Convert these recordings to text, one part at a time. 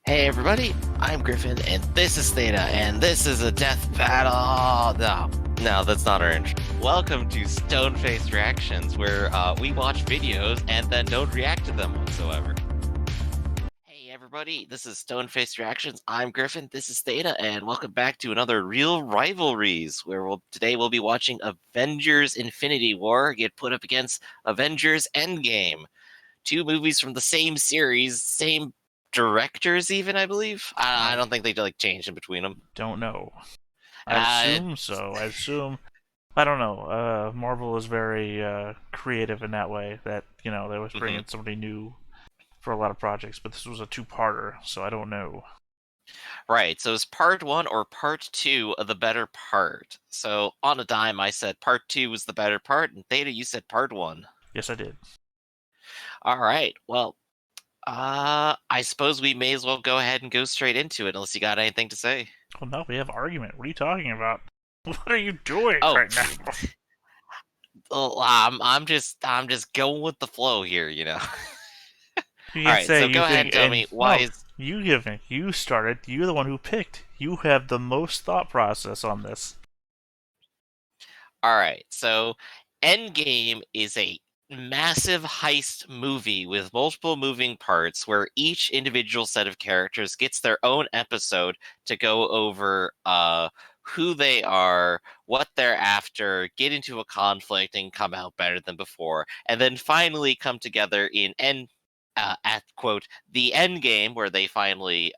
Hey everybody, I'm Griffin, and this is Theta, and this is a death battle. No, that's not our intro. Welcome to Stone-Faced Reactions, where we watch videos and then don't react to them whatsoever. Hey everybody, this is Stone-Faced Reactions. I'm Griffin, this is Theta, and welcome back to another Real Rivalries, where today we'll be watching Avengers Infinity War get put up against Avengers Endgame. Two movies from the same series, same directors even, I believe. I don't think they changed in between them. Don't know. I Uh, assume so. I don't know. Marvel is very creative in that way that, they always bring mhm. in somebody new for a lot of projects, but this was a two-parter, so I don't know. Right, so is part one or part two of the better part? So on a dime, I said part two was the better part, and Theta, you said part one. Yes, I did. All right, well, I suppose we may as well go ahead and go straight into it, unless you got anything to say. Well, no, we have argument. What are you talking about? What are you doing Oh, right now? well, I'm just going with the flow here, you know. You All can right, say so you go ahead think, and tell me and why no, is. you give it. You started. You're the one who picked. You have the most thought process on this. All right, so Endgame is a massive heist movie with multiple moving parts where each individual set of characters gets their own episode to go over who they are, what they're after, get into a conflict and come out better than before, and then finally come together at quote the end game where they finally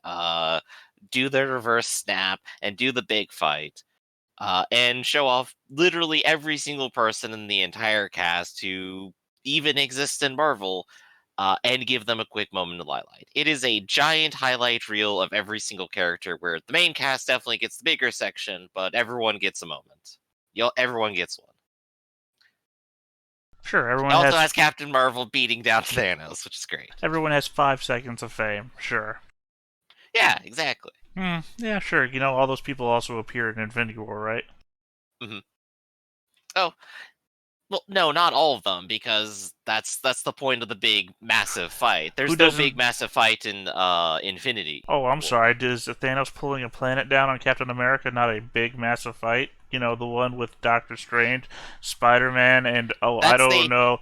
do their reverse snap and do the big fight and show off literally every single person in the entire cast who even exists in Marvel, and give them a quick moment of highlight. It is a giant highlight reel of every single character, where the main cast definitely gets the bigger section, but everyone gets a moment. Everyone gets one. Sure, It also has Captain Marvel beating down Thanos, which is great. everyone has 5 seconds of fame. Sure. Yeah, exactly. Yeah, sure. All those people also appeared in Infinity War, right? hmm Oh, well, no, not all of them, because that's the point of the big massive fight. Who There's no big doesn't? massive fight in Infinity Oh, I'm War. sorry. Is Thanos pulling a planet down on Captain America not a big, massive fight? The one with Doctor Strange, Spider-Man, and I That's don't the know,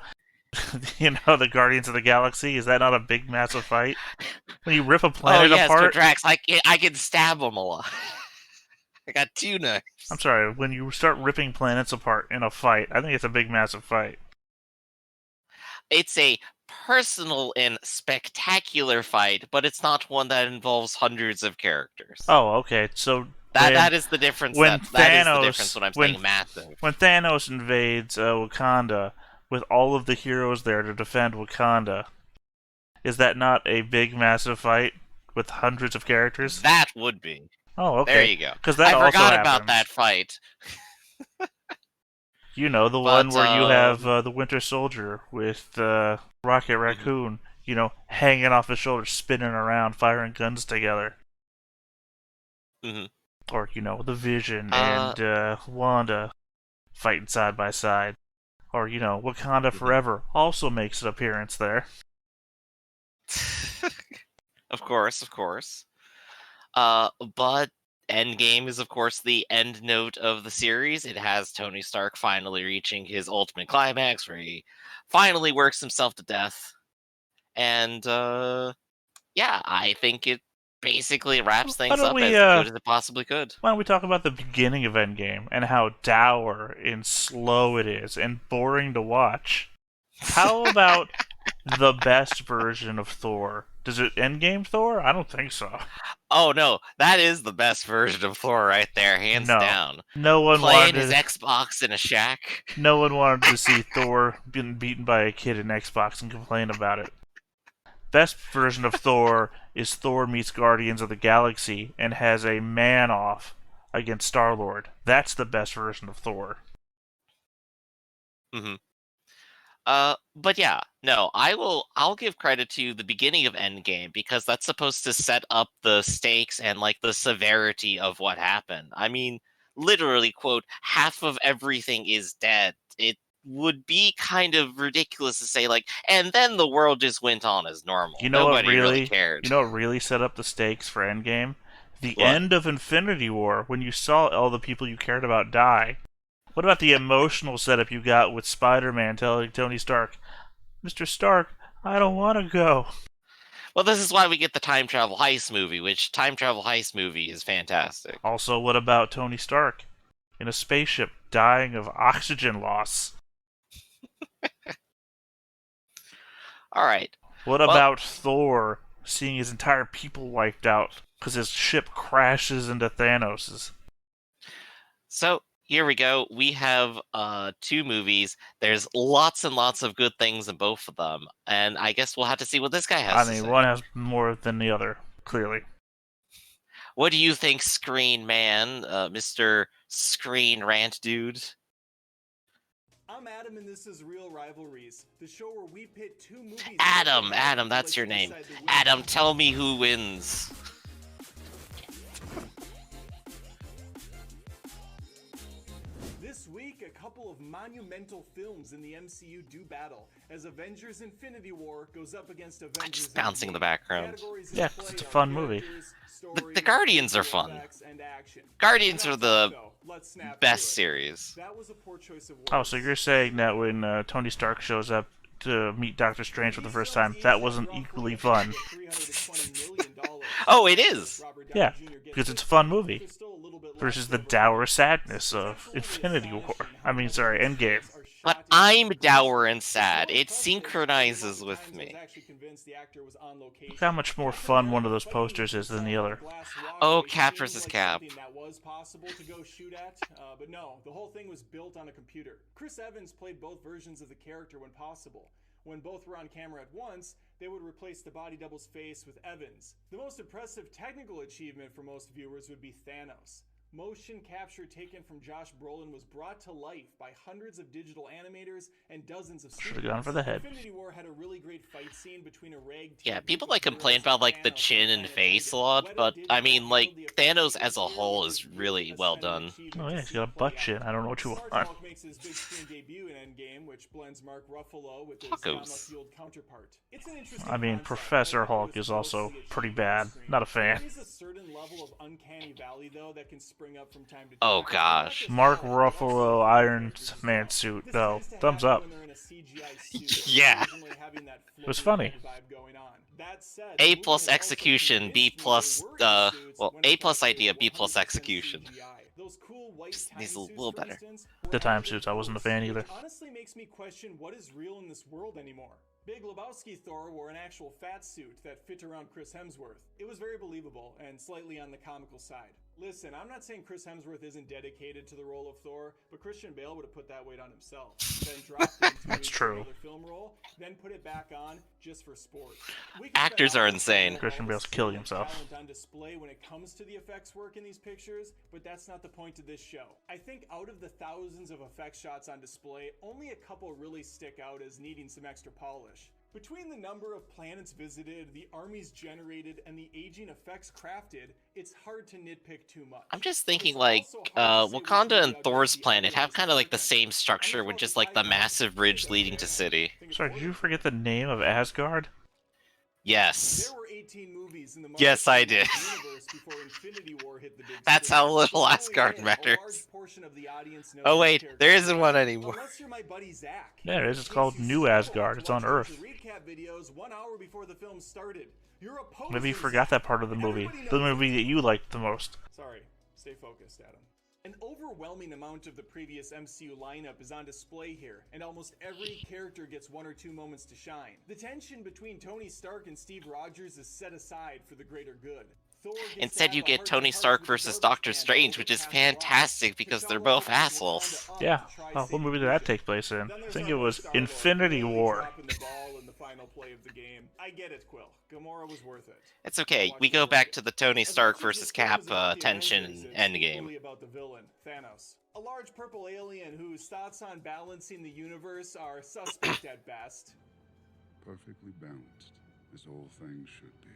the Guardians of the Galaxy. Is that not a big, massive fight? When you rip a Oh planet yes, for apart? Drax, I can stab him a lot. I got two I'm knives. sorry. When you start ripping planets apart in a fight, I think it's a big, massive fight. It's a personal and spectacular fight, but it's not one that involves hundreds of characters. Oh, okay. So That when that is the difference. when That is the difference Thanos when I'm when saying massive. when Thanos invades Wakanda with all of the heroes there to defend Wakanda, is that not a big, massive fight with hundreds of characters? That would be. Oh, There okay. you go. Because that I also forgot about that happens. fight, The one but where you have the Winter Soldier with Rocket mhm, Raccoon, hanging off his shoulder, spinning around, firing guns together. mhm. Or, the Vision uh, and Wanda fighting side by side. Or, Wakanda mhm. Forever also makes an appearance there. Of course, of course. But Endgame is, of course, the end note of the series. It has Tony Stark finally reaching his ultimate climax, where he finally works himself to death. And yeah, I think it basically wraps Why things don't up we as good as it possibly could. Why don't we talk about the beginning of Endgame and how dour and slow it is and boring to watch? How about the best version of Thor? Does it Endgame Thor? I don't think so. Oh no, that is the best version of Thor right there, hands No. down. No one Playing his wanted Xbox in a shack. no one wanted to see Thor being beaten by a kid in Xbox and complain about it. Best version of Thor is Thor meets Guardians of the Galaxy and has a man off against Star Lord. That's the best version of Thor. hmm but yeah, no, I'll give credit to the beginning of Endgame, because that's supposed to set up the stakes and the severity of what happened. I mean, literally, quote, half of everything is dead. It would be kind of ridiculous to say, like, and then the world just went on as normal. You know what Nobody really really? cared. You know what really set up the stakes for Endgame? The What? end of Infinity War, when you saw all the people you cared about die. What about the emotional setup you got with Spider-Man telling Tony Stark, "Mr. Stark, I don't want to go." Well, this is why we get the time travel heist movie, which time travel heist movie is fantastic. Also, what about Tony Stark in a spaceship dying of oxygen loss? All right. What Well, about Thor seeing his entire people wiped out because his ship crashes into Thanos's? so here we go. We have two movies. There's lots and lots of good things in both of them, and I guess we'll have to see what this guy has I to mean, say. one has more than the other, clearly. What do you think, Screen Man, Mr. Screen Rant dude? I'm Adam, and this is Real Rivalries, the show where we pit two movies. Adam, that's your name. Adam, tell me who wins. This week, a couple of monumental films in the MCU do battle as Avengers Infinity War goes up against Avengers Just bouncing in the Endgame. background. Categories in Yeah, play 'cause it's a are fun movie. characters, The story, Guardians are visual fun. effects, and action. Guardians Enough are the talk, though. Let's snap best to it. series. That was a poor choice of words. Oh, so you're saying that when Tony Stark shows up to meet Doctor Strange for the first time, that wasn't equally fun? Oh, it is. Yeah, because it's a fun movie. Versus the dour sadness of Infinity War. I mean, sorry, Endgame. But I'm dour and sad. It synchronizes with me. Look how much more fun one of those posters is than the other. Oh, Cap versus Cap. That was possible to go shoot at, but no, the whole thing was built on a computer. Chris Evans played both versions of the character when possible. When both were on camera at once, they would replace the body double's face with Evans. The most impressive technical achievement for most viewers would be Thanos. Motion capture taken from Josh Brolin was brought to life by hundreds of digital animators and dozens of Should've gone for the head. Infinity War had a really great fight scene between a rag team Yeah, of people like complain superheroes about and like the Thanos chin on and planet face a Endgame. lot, Weta but did I not mean, like nail the effects Thanos this as a year, whole but is it's really a well stunning done. achievement Oh to yeah, he's see got a play butt out. chin. I don't know what you want. Stark makes his big screen debut in Endgame, which blends Mark Ruffalo with his Tacos. drama-fueled counterpart. It's an interesting I mean, concept, Professor but I thought Hulk it was is also mostly pretty achieved bad. on screen. Not a fan. There is a certain level of uncanny valley, though, that can spring up from time to time. Oh It's not gosh. just Mark Hulk, but also Ruffalo other Iron characters as Man well. suit, This though. tends to Thumbs happen up. when they're in a CGI suit, Yeah. occasionally having that It was floaty funny. head vibe going on. That said, A the movie plus has also execution, B convinced me plus, they were in suits well, when A it's not plus fully idea, B plus 100% execution. CGI. Those cool white Just time needs a suits, little for better. instance, were The time added suits, in I wasn't a post, fan either. which honestly makes me question what is real in this world anymore. Big Lebowski Thor wore an actual fat suit that fit around Chris Hemsworth. It was very believable and slightly on the comical side. Listen, I'm not saying Chris Hemsworth isn't dedicated to the role of Thor, but Christian Bale would have put that weight on himself. Then dropped it until That's he true. another film role, then put it back on just for sport. We could Actors spend are hours insane. talking about Christian all the Bale's skill killing and himself. talent on display when it comes to the effects work in these pictures, but that's not the point of this show. I think out of the thousands of effects shots on display, only a couple really stick out as needing some extra polish. Between the number of planets visited, the armies generated, and the aging effects crafted, it's hard to nitpick too much. I'm just But thinking it's like also hard to say we Wakanda can and judge Thor's the planet have audience kind of like the content. same structure with just like the massive ridge leading to city. Sorry, did you forget the name of Asgard? Yes. There were 18 movies in the Yes, I did. universe before Infinity War hit the big That's screen. how little Knowing Asgard it, a matters. large portion of the audience knows Oh these wait, characters there isn't one well. anymore. Unless you're my buddy Zach. Yeah, it is. In It's case called you New stumbled Asgard. to It's on watch a bunch Earth. of recap videos 1 hour before the film started. You're a Maybe you posers. forgot that part of the movie. Everybody The knows movie that you liked the most. Sorry, stay focused, Adam. An overwhelming amount of the previous MCU lineup is on display here, and almost every character gets 1 or 2 moments to shine. The tension between Tony Stark and Steve Rogers is set aside for the greater good. Thor gets to Instead, have you a get Tony heart-to-heart Stark with the versus garbage Doctor man Strange, over which is past lives. fantastic because they're T'Challa both picks assholes. Wakanda up Yeah. to try Oh, what saving movie did that Vision. take place in? Then I there's think our it boy was Star-Lord, Infinity really War. dropping the ball in the final play of the game. I get it, Quill. Gamora was worth it. It's okay. Watch We it go worth back it. to the Tony As Stark much as versus this film Cap is about the tension Avengers, in it's Endgame. equally about the villain, Thanos. A large purple alien whose thoughts on balancing the universe are suspect at best. Perfectly balanced, as all things should be.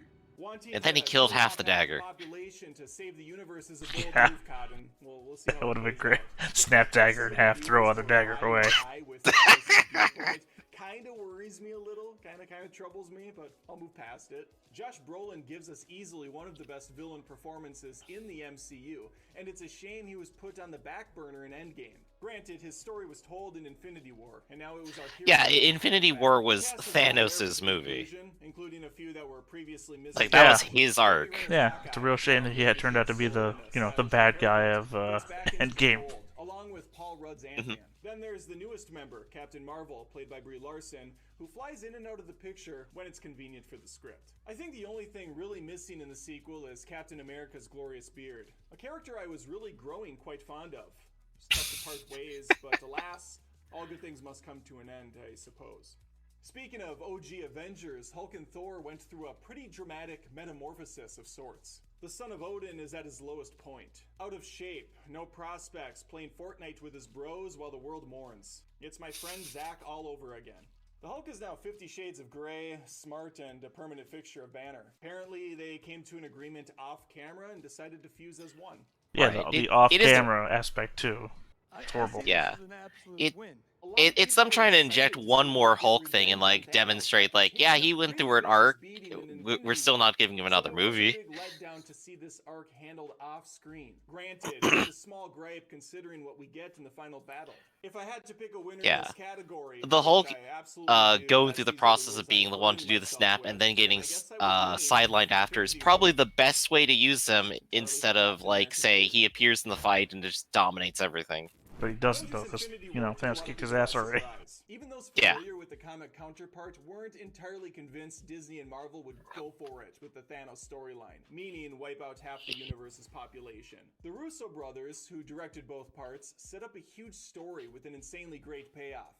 Wanting And then he to killed kill half off the dagger. population to save the universe is a bold Yeah. move, Cotton. Well, we'll see how That would it have been plays great. out. Snap dagger in half, throw other dagger away. With Thanos' viewpoint kind of worries me a little, kind of troubles me, but I'll move past it. Josh Brolin gives us easily one of the best villain performances in the MCU, and it's a shame he was put on the back burner in Endgame. Granted, his story was told in Infinity War, and now it was our hero. Yeah, Infinity War was The cast is all there Thanos' for the movie. conclusion, including a few that were previously missing. Like, that Yeah. was his arc. Yeah, it's a real shame that he had turned out to be the, the bad guy of Endgame. Along with Paul Rudd's Ant-Man. Then there's the newest member, Captain Marvel, played by Brie Larson, who flies in and out of the picture when it's convenient for the script. I think the only thing really missing in the sequel is Captain America's glorious beard, a character I was really growing quite fond of. Just tough to part ways, but alas, all good things must come to an end, I suppose. Speaking of OG Avengers, Hulk and Thor went through a pretty dramatic metamorphosis of sorts. The son of Odin is at his lowest point. Out of shape, no prospects, playing Fortnite with his bros while the world mourns. It's my friend Zach all over again. The Hulk is now 50 Shades of Grey, smart, and a permanent fixture of Banner. Apparently, they came to an agreement off camera and decided to fuse as one. Yeah, Right. the It off-camera aspect too. It's horrible. Yeah. It's them trying to inject one more Hulk thing and, like, demonstrate, like, yeah, he went through an arc. We're still not giving him another movie. Big letdown to see this arc handled off screen. Granted, it's a small gripe considering what we get in the final battle. If I had to pick a winner in this category, The Hulk, which I absolutely do, going as through the these are process rules of being I the one to align do the myself snap with, and then getting I guess I would lean sidelined after is Infinity probably War. the best way to use them instead of, like, say, he appears in the fight and just dominates everything. But he doesn't though, because Thanos kicked his ass already. Even those Yeah. familiar with the comic counterpart weren't entirely convinced Disney and Marvel would go for it with the Thanos storyline, meaning wipe out half the universe's population. The Russo brothers, who directed both parts, set up a huge story with an insanely great payoff.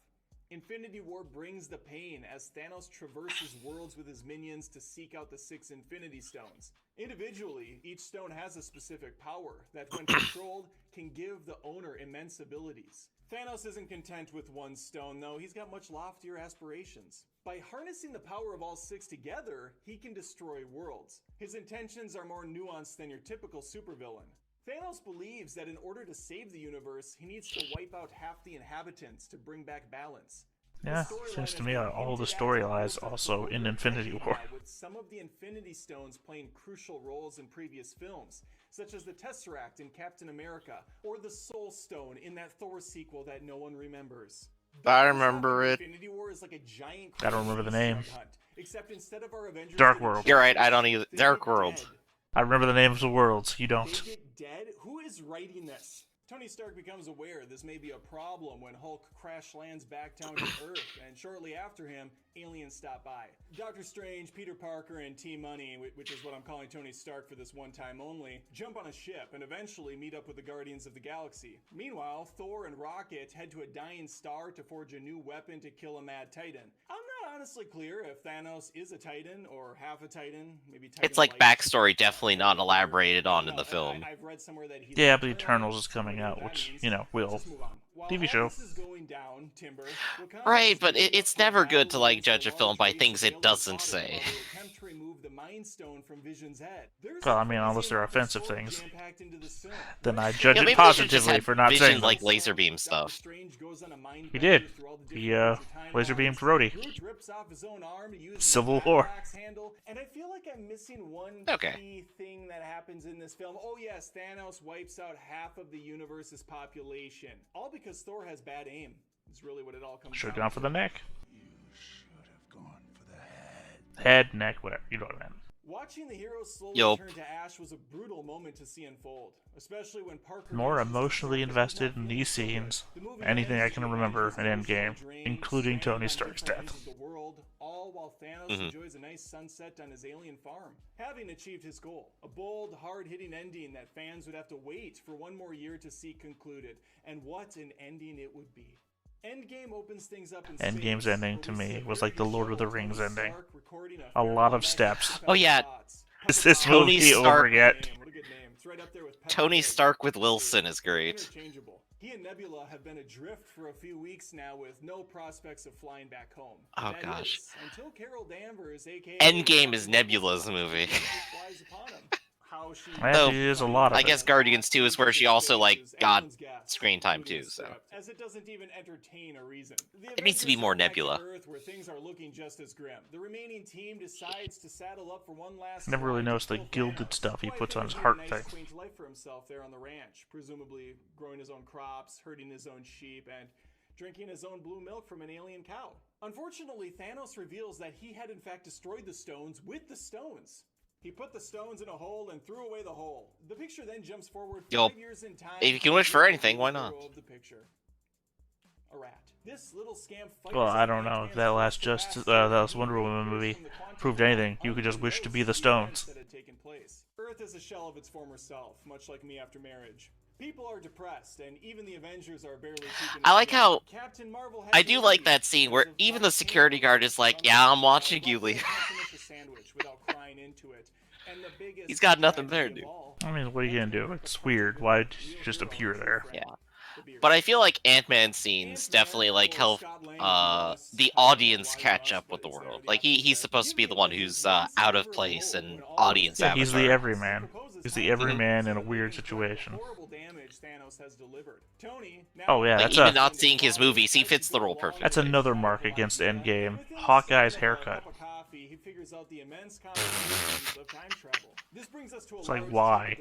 Infinity War brings the pain as Thanos traverses worlds with his minions to seek out the 6 Infinity Stones. Individually, each stone has a specific power that, when controlled, can give the owner immense abilities. Thanos isn't content with one stone, though. He's got much loftier aspirations. By harnessing the power of all 6 together, he can destroy worlds. His intentions are more nuanced than your typical supervillain. Thanos believes that in order to save the universe, he needs to wipe out half the inhabitants to bring back balance. Yeah, seems to me all the story lies also in Infinity War. With some of the Infinity Stones playing crucial roles in previous films, such as the Tesseract in Captain America, or the Soul Stone in that Thor sequel that no one remembers. I remember it. Infinity War is like a giant I don't remember the name. hunt, except instead of our Avengers Dark getting World. You're right, I don't they either. get Dark World. dead. I remember the names of worlds. You don't. They get dead? Who is writing this? Tony Stark becomes aware this may be a problem when Hulk crash lands back down to Earth, and shortly after him, aliens stop by. Doctor Strange, Peter Parker, and T-Money, which is what I'm calling Tony Stark for this one time only, jump on a ship and eventually meet up with the Guardians of the Galaxy. Meanwhile, Thor and Rocket head to a dying star to forge a new weapon to kill a mad Titan. I'm not honestly clear if Thanos is a Titan or half a Titan, maybe Titan. It's like backstory definitely not elaborated on in the film. I've read somewhere that he's Yeah, but Eternals is coming out, which, will. TV show. Right, but it's never good to, like, judge a film by things it doesn't say. Well, I mean, unless they're offensive things. Then I Yeah, judge maybe it they should just positively have for not Vision, saying like, them. laser beam stuff. He did. He, laser beamed Rhodey. Civil War. And I feel like I'm missing one Okay. key thing that happens in this film. Oh yes, Thanos wipes out half of the universe's population. All because Thor has bad aim. Is really what it all comes Should have down gone for the neck. You should have gone for the head. Head, neck, whatever. You know what I meant. Watching the heroes slowly Yup. turn to ash was a brutal moment to see unfold, especially when Parker More mentions emotionally that Stark invested is in not these being scenes, the movie anything I ends can with remember Avengers in losing Endgame, their dreams, including stranded Tony on Stark's different death. ends of the world, all while Thanos enjoys a nice sunset on his alien farm, having achieved his goal. A bold, hard-hitting ending that fans would have to wait for one more year to see concluded, and what an ending it would be. Endgame opens things up in Endgame's space, ending where to we me see was like the very Lord of the visual Rings Tony ending. Stark recording A farewell lot of message steps. to Oh, yeah. thoughts. Is this Tony movie Stark- over yet? What a good name. It's right up there with Pepper Tony Pig. Stark with Wilson is great. Interchangeable. He and Nebula have been adrift for a few weeks now with no prospects of flying back home. Oh, That gosh. is, until Carol Danvers, aka Endgame is Nebula's movie. flies upon him. How she Though, is a lot of I guess Guardians 2 is where she also, like, got screen time too, so. As it doesn't even entertain a reason. There needs to be more Nebula. Earth, where things are looking just as grim. The remaining team decides to saddle up for one last Never really ride to noticed the kill gilded Thanos. stuff he Why puts on his Thanos heart made a nice, thing. quaint life for himself there on the ranch, presumably growing his own crops, herding his own sheep, and drinking his own blue milk from an alien cow. Unfortunately, Thanos reveals that he had in fact destroyed the stones with the stones. He put the stones in a hole and threw away the hole. The picture then jumps forward 5 years in time. If you can wish for anything, why not? Of the picture. A rat. This little scamp fights Well, I don't know if that last Wonder Woman movie proved anything. You could just wish to be the stones. Earth is a shell of its former self, much like me after marriage. People are depressed, and even the Avengers are barely keeping I like how Captain Marvel has I do like that scene where even the security guard is like, "Yeah, I'm watching you leave." He's got nothing better to do. I mean, what are you gonna do? It's weird. Why did you just appear there? Yeah. But I feel like Ant-Man scenes definitely like help the audience catch up with the world. Like he's supposed to be the one who's out of place and audience Yeah, avatar. he's the everyman. He's the everyman in a weird situation. Oh yeah, Like that's even not seeing his movies, he fits the role perfectly. that's another mark against Endgame. Hawkeye's haircut. It's like, why?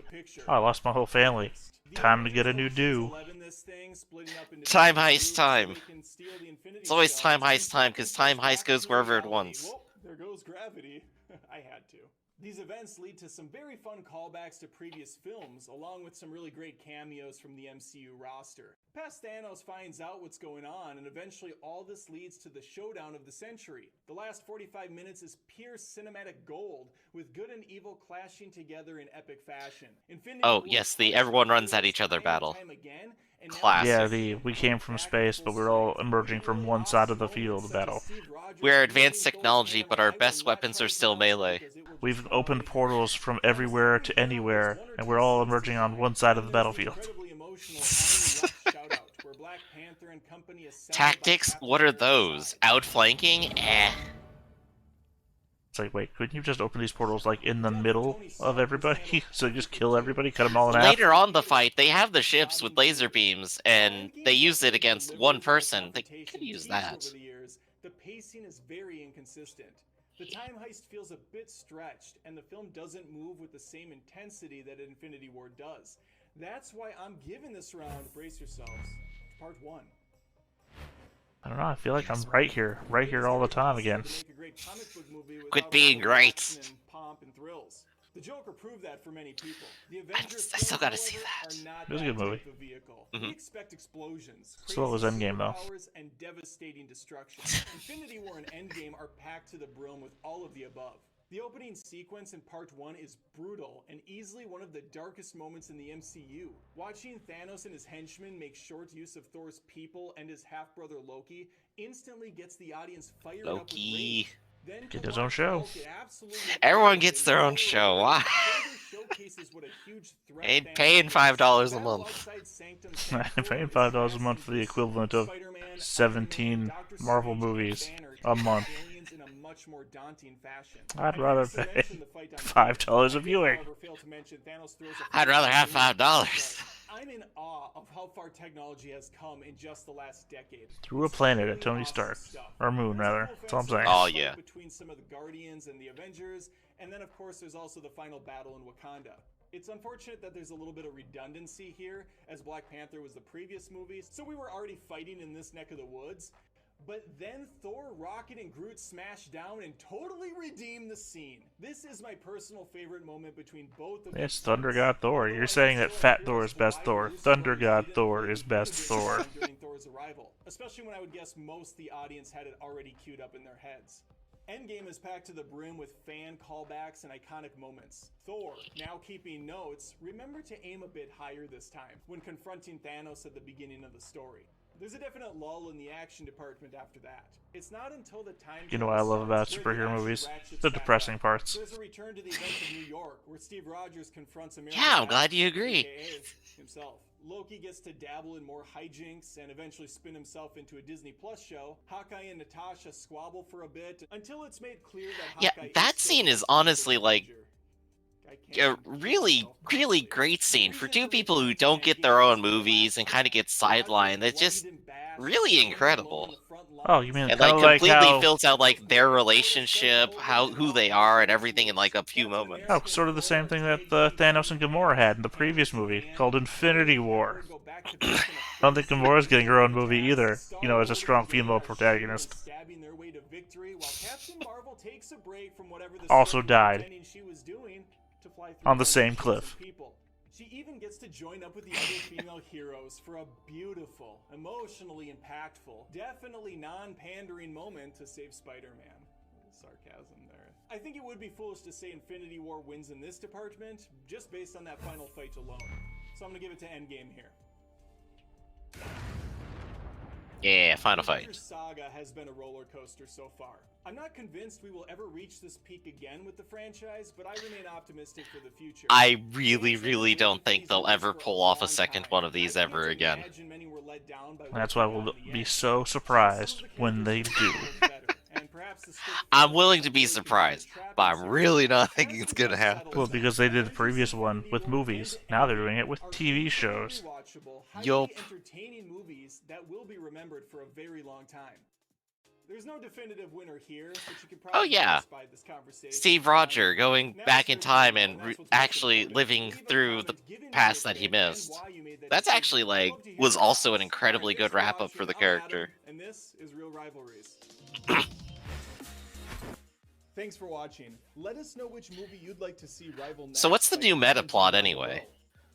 Oh, I lost my whole family. Time to get a new do. Time heist time. It's always time heist time because time heist goes wherever it wants. Whoa, there goes gravity. I had to. These events lead to some very fun callbacks to previous films, along with some really great cameos from the MCU roster. Past Thanos finds out what's going on, and eventually all this leads to the showdown of the century. The last 45 minutes is pure cinematic gold, with good and evil clashing together in epic fashion. Oh yes, the everyone runs at each other battle. Classic. Yeah, the we came from space, but we're all emerging from one side of the field battle. We're advanced technology, but our best weapons are still melee. We've opened portals from everywhere to anywhere, and we're all emerging on one side of the battlefield. Tactics? What are those? Outflanking? Eh. It's like, wait, couldn't you just open these portals, like, in the middle of everybody? So you just kill everybody, cut them all in half? Later on the fight, they have the ships with laser beams, and they use it against one person. They could use that. The pacing is very inconsistent. The time heist feels a bit stretched, and the film doesn't move with the same intensity that Infinity War does. That's why I'm giving this round, brace yourselves, part 1. I don't know, I feel like I'm right here all the time again. Quit being great. The Joker proved that for many people. I still gotta see that. It was a good movie. We expect explosions, Still was Endgame though. and devastating destruction. Infinity War and Endgame are packed to the brim with all of the above. The opening sequence in part 1 is brutal and easily one of the darkest moments in the MCU. Watching Thanos and his henchmen make short use of Thor's people and his half-brother Loki instantly gets the audience fired up with rage. Then Get his own show. Everyone gets their own show. Why? Ain't paying $5 a month. I'm paying $5 a month for the equivalent of 17 Marvel movies a month. I'd rather pay $5 a viewing. I'd rather have $5. I'm in awe of how far technology has come in just the last decade. Through a planet at Tony Stark. Or Moon, rather. That's all I'm saying. Oh, yeah. Between some of the Guardians and the Avengers, and then of course there's also the final battle in Wakanda. It's unfortunate that there's a little bit of redundancy here, as Black Panther was the previous movie, so we were already fighting in this neck of the woods. But then Thor, Rocket, and Groot smash down and totally redeem the scene. This is my personal favorite moment between both of them. It's Thunder God Thor. You're saying that Fat Thor is best Thor. Thunder God Thor is best Thor. During Thor's arrival, especially when I would guess most the audience had it already queued up in their heads. Endgame is packed to the brim with fan callbacks and iconic moments. Thor, now keeping notes, remember to aim a bit higher this time when confronting Thanos at the beginning of the story. There's a definite lull in the action department after that. It's not until the time You know what I love about starts where the superhero action movies? ratchets The back depressing up. parts. There's a return to the events of New York, where Steve Rogers confronts America's Yeah, I'm glad X, you agree. aka himself. Loki gets to dabble in more hijinks and eventually spin himself into a Disney Plus show. Hawkeye and Natasha squabble for a bit until it's made clear that Yeah, Hawkeye that is still scene is First honestly Avenger. like I a can't really, myself really properly. great scene The for reason two to people who return to don't get Endgame their is own for the movies last and film. kind of get Rogers sidelined. It's just bloodied and bashed, really standing alone incredible. on the front Oh, lines, you mean And kind like of like completely how fills out like their Florida relationship, says how Hogan who and they all are, the and everything in like a few Captain moments. oh, America sort of the and same Thor thing are that tag team Thanos and Gamora had in the previous movie called Infinity War. I don't think Gamora's getting her own movie either, you know, as a strong female protagonist. Stabbing their way to victory, while Captain Marvel takes a break from whatever the Also script was died. pretending she was doing to fly through On the front same of ships cliff. and people. She even gets to join up with the other female heroes for a beautiful, emotionally impactful, definitely non-pandering moment to save Spider-Man. Sarcasm there. I think it would be foolish to say Infinity War wins in this department, just based on that final fight alone. So I'm gonna give it to Endgame here. Yeah, final The fight. Avengers saga has been a roller coaster so far. I'm not convinced we will ever reach this peak again with the franchise, but I remain optimistic for the future. I really, really don't think they'll ever pull off a second one of these ever again. That's why we'll be so surprised when they do. I'm willing to be surprised, but I'm really not thinking it's gonna happen. Well, because they did the previous one with movies. Now they're doing it with TV shows. Yup. Entertaining movies that will be remembered for a very long time. There's no definitive winner here, but you can probably Oh yeah, guess by this conversation. Steve Roger going back in time and actually living through the past that he missed. That's actually like was also an incredibly good wrap up for the character. And this is Real Rivalries. Thanks for watching. Let us know which movie you'd like to see rival next. So what's the new meta plot anyway?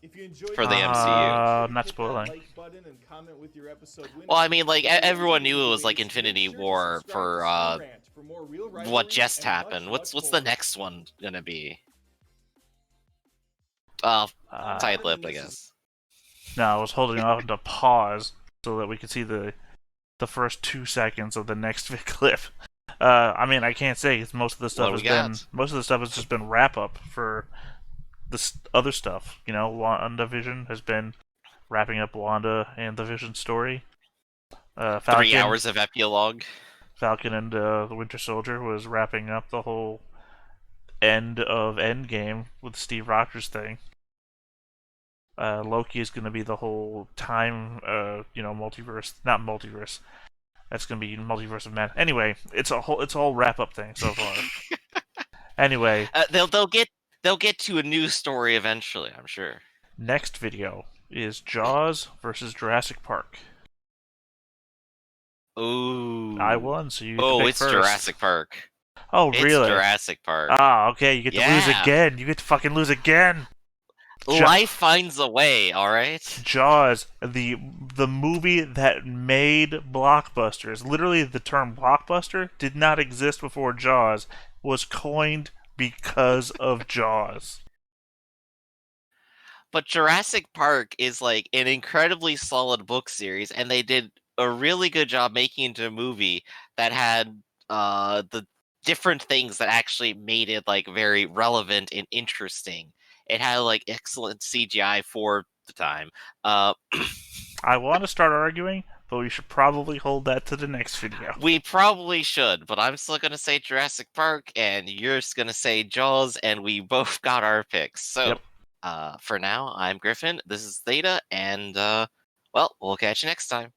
If you enjoyed For the this MCU? video, Not hit that spoiling. like button and comment with your episode winner. Well, I mean, like If you everyone enjoyed knew it the was like debates, Infinity make sure to War subscribe for to Screen Rant for more real what rivalries just and happened. much What's the more. next one gonna be? Tight lip, I guess. No, I was holding on to pause so that we could see the first 2 seconds of the next clip. I mean, I can't say 'cause most of the stuff has just been wrap up for the other stuff. You know, WandaVision has been wrapping up Wanda and the Vision story. Falcon, 3 hours of epilogue. Falcon and the Winter Soldier was wrapping up the whole end of Endgame with Steve Rogers thing. Loki is going to be the whole time, multiverse. Not multiverse. That's going to be Multiverse of Man. Anyway, it's all wrap up thing so far. Anyway, They'll get to a new story eventually, I'm sure. next video is Jaws versus Jurassic Park. Ooh. I won, so you get to pick it's first. Jurassic Park. Oh, It's really? Jurassic Park. Ah, okay. You get to lose Yeah. again. You get to fucking lose again. Life finds a way, alright? Jaws, the movie that made blockbusters. Literally, the term blockbuster did not exist before Jaws. Was coined because of Jaws. But Jurassic Park is like an incredibly solid book series, and they did a really good job making it into a movie that had the different things that actually made it like very relevant and interesting. It had like excellent CGI for the time. I want to start arguing, but we should probably hold that to the next video. We probably should, but I'm still gonna say Jurassic Park, and you're just gonna say Jaws, and we both got our picks. So, Yep. for now, I'm Griffin. This is Theta, and we'll catch you next time.